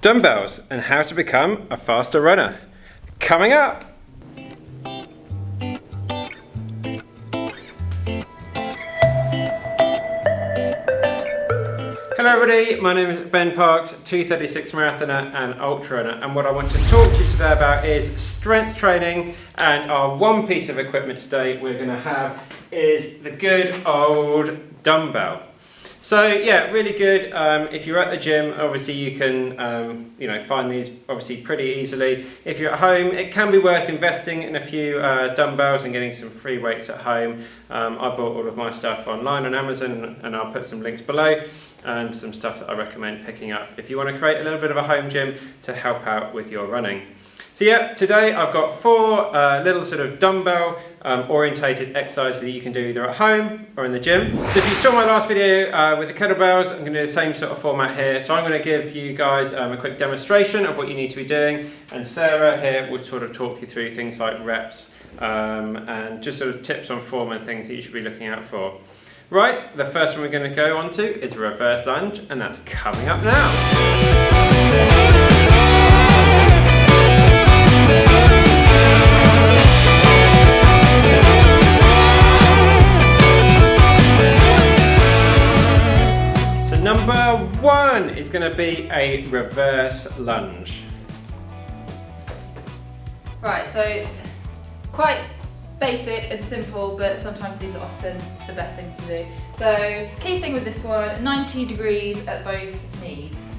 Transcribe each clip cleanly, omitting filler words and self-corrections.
Dumbbells and how to become a faster runner. Coming up! Hello everybody, my name is Ben Parks, 236 marathoner and ultra runner, and what I want to talk to you today about is strength training, and our one piece of equipment today we're going to have is the good old dumbbell. So yeah, really good. If you're at the gym, obviously you can find these obviously pretty easily. If you're at home, it can be worth investing in a few dumbbells and getting some free weights at home. I bought all of my stuff online on Amazon, and I'll put some links below and some stuff that I recommend picking up if you want to create a little bit of a home gym to help out with your running. So yeah, today I've got four little sort of dumbbell orientated exercises that you can do either at home or in the gym. So if you saw my last video with the kettlebells, I'm going to do the same sort of format here. So I'm going to give you guys a quick demonstration of what you need to be doing, and Sarah here will sort of talk you through things like reps and just sort of tips on form and things that you should be looking out for. Right, the first one we're going to go on to is reverse lunge, and that's coming up now. Number one is going to be a reverse lunge. Right, so quite basic and simple, but sometimes these are often the best things to do. So key thing with this one, 90 degrees at both knees.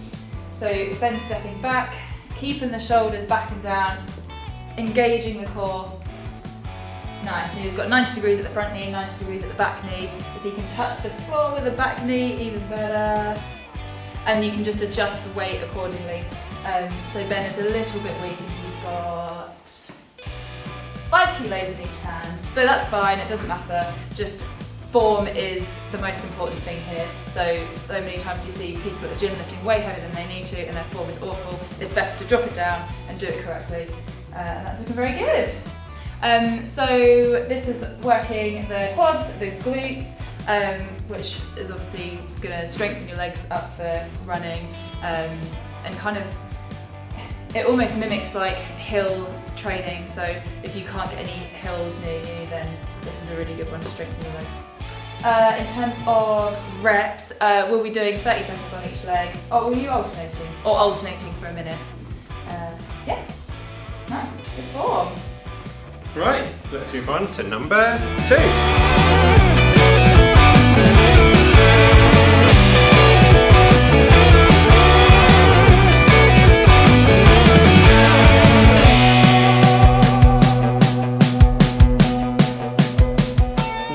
So then stepping back, keeping the shoulders back and down, engaging the core. Nice, so he's got 90 degrees at the front knee, 90 degrees at the back knee. If he can touch the floor with the back knee, even better. And you can just adjust the weight accordingly. So Ben is a little bit weak and he's got 5 kilos in each hand, but that's fine, it doesn't matter. Just form is the most important thing here. So many times you see people at the gym lifting way heavier than they need to and their form is awful. It's better to drop it down and do it correctly. And that's looking very good. So this is working the quads, the glutes, which is obviously going to strengthen your legs up for running, and kind of, it almost mimics like hill training. So if you can't get any hills near you, then this is a really good one to strengthen your legs. In terms of reps, we'll be doing 30 seconds on each leg. Oh, were you alternating? Or alternating for a minute. Yeah, nice, good form. Right, let's move on to number two.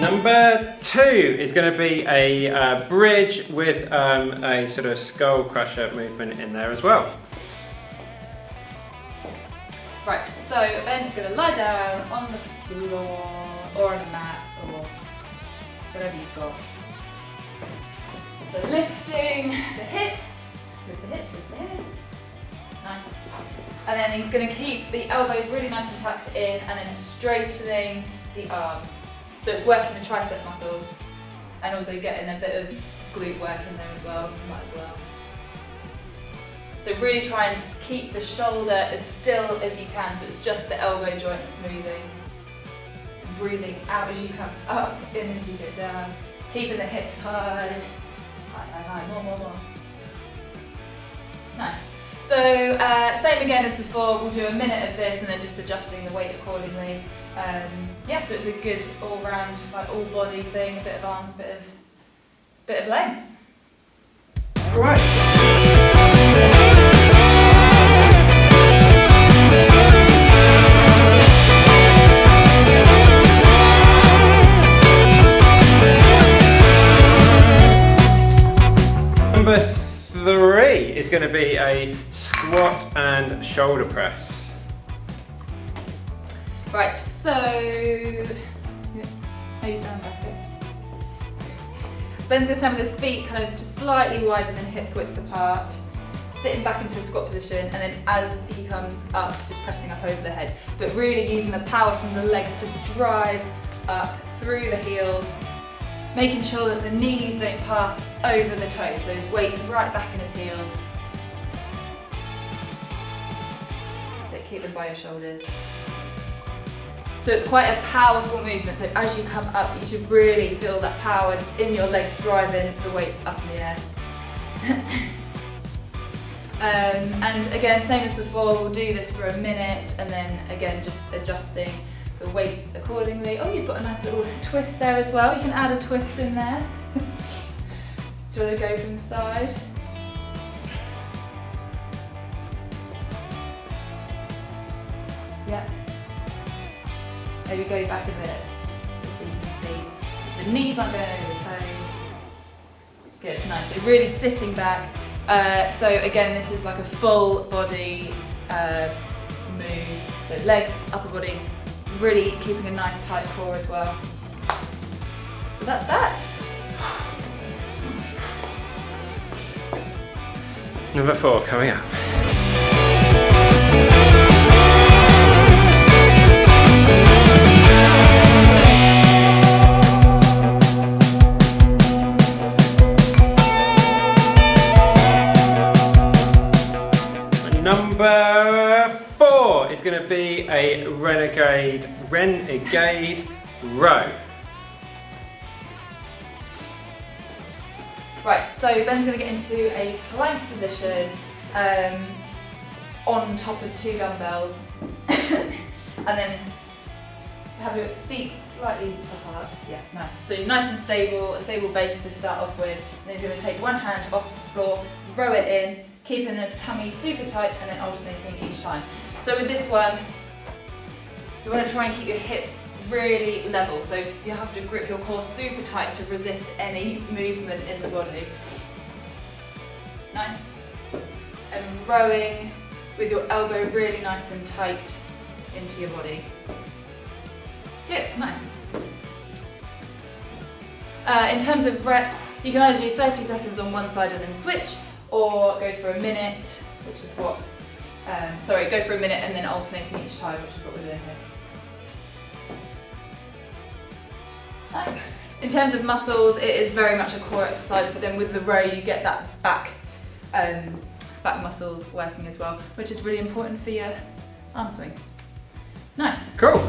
Number two is going to be a bridge with a sort of skull crusher movement in there as well. Right, so Ben's going to lie down on the floor or on a mat or whatever you've got. So lifting the hips, lift the hips, lift the hips. Nice. And then he's going to keep the elbows really nice and tucked in and then straightening the arms. So it's working the tricep muscle and also getting a bit of glute work in there as well. Might as well. So really try and keep the shoulder as still as you can, so it's just the elbow joint that's moving. Breathing out as you come up, in as you go down. Keeping the hips high. High, high, high, more. Nice. So same again as before, we'll do a minute of this and then just adjusting the weight accordingly. Yeah, so it's a good all-round, like all-body thing, a bit of arms, a bit of legs. All right. Number three is going to be a squat and shoulder press. Right, so maybe stand back there. Ben's going to stand with his feet kind of just slightly wider than hip width apart, sitting back into a squat position, and then as he comes up, just pressing up over the head, but really using the power from the legs to drive up through the heels, making sure that the knees don't pass over the toes, so his weight's right back in his heels. keep them by your shoulders. So it's quite a powerful movement, so as you come up you should really feel that power in your legs driving the weights up in the air. And again, same as before, we'll do this for a minute and then again just adjusting the weights accordingly. Oh, you've got a nice little twist there as well. You can add a twist in there. Do you want to go from the side? Yeah. Maybe go back a bit, just so you can see. The knees aren't going over the toes. Good, nice. So really sitting back. So again, this is like a full body move. So legs, upper body, really keeping a nice tight core as well. So that's that. Number 4 coming up. Number 4 is going to be a renegade row. Right, so Ben's going to get into a plank position on top of 2 dumbbells and then have your feet slightly apart. Yeah, nice. So you're nice and stable, a stable base to start off with. And then he's going to take one hand off the floor, row it in, keeping the tummy super tight and then alternating each time. So with this one, you want to try and keep your hips really level, so you have to grip your core super tight to resist any movement in the body. Nice. And rowing with your elbow really nice and tight into your body. Good, nice. In terms of reps, you can either do 30 seconds on one side and then switch, or go for a minute, which is what, go for a minute and then alternating each time, which is what we're doing here. Nice. In terms of muscles, it is very much a core exercise, but then with the row you get that back muscles working as well, which is really important for your arm swing. Nice. Cool.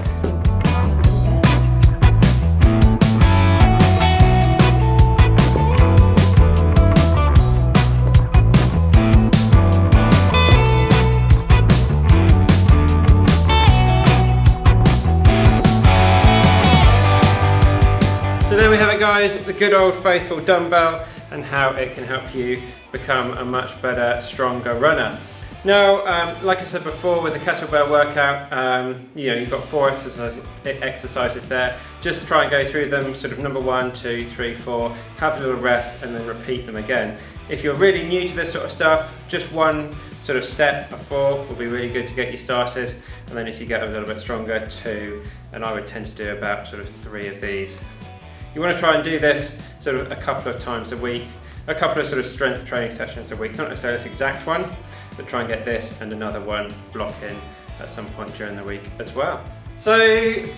So there we have it, guys, the good old faithful dumbbell and how it can help you become a much better, stronger runner. Now, like I said before, with the kettlebell workout, you've got 4 exercises there. Just try and go through them, sort of number 1, 2, 3, 4, have a little rest and then repeat them again. If you're really new to this sort of stuff, just one sort of set of 4 will be really good to get you started. And then as you get a little bit stronger, 2, and I would tend to do about sort of 3 of these. You want to try and do this sort of a couple of times a week, a couple of sort of strength training sessions a week. It's not necessarily this exact one, but try and get this and another one block in at some point during the week as well. So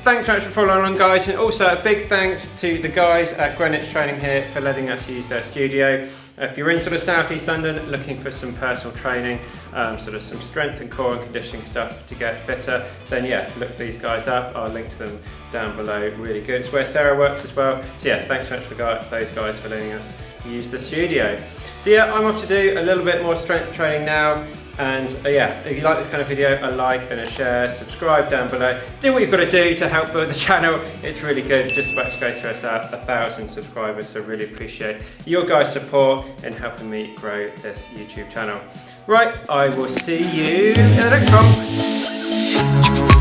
thanks very much for following along, guys, and also a big thanks to the guys at Greenwich Training here for letting us use their studio. If you're in sort of South East London looking for some personal training, sort of some strength and core and conditioning stuff to get fitter, then yeah, look these guys up. I'll link to them down below. Really good. It's where Sarah works as well. So yeah, thanks very much for those guys for letting us use the studio. So yeah, I'm off to do a little bit more strength training now. And yeah, if you like this kind of video, a like and a share, subscribe down below. Do what you've got to do to help build the channel. It's really good, just about to go through us at 1,000 subscribers, so really appreciate your guys' support in helping me grow this YouTube channel. Right, I will see you in the next one.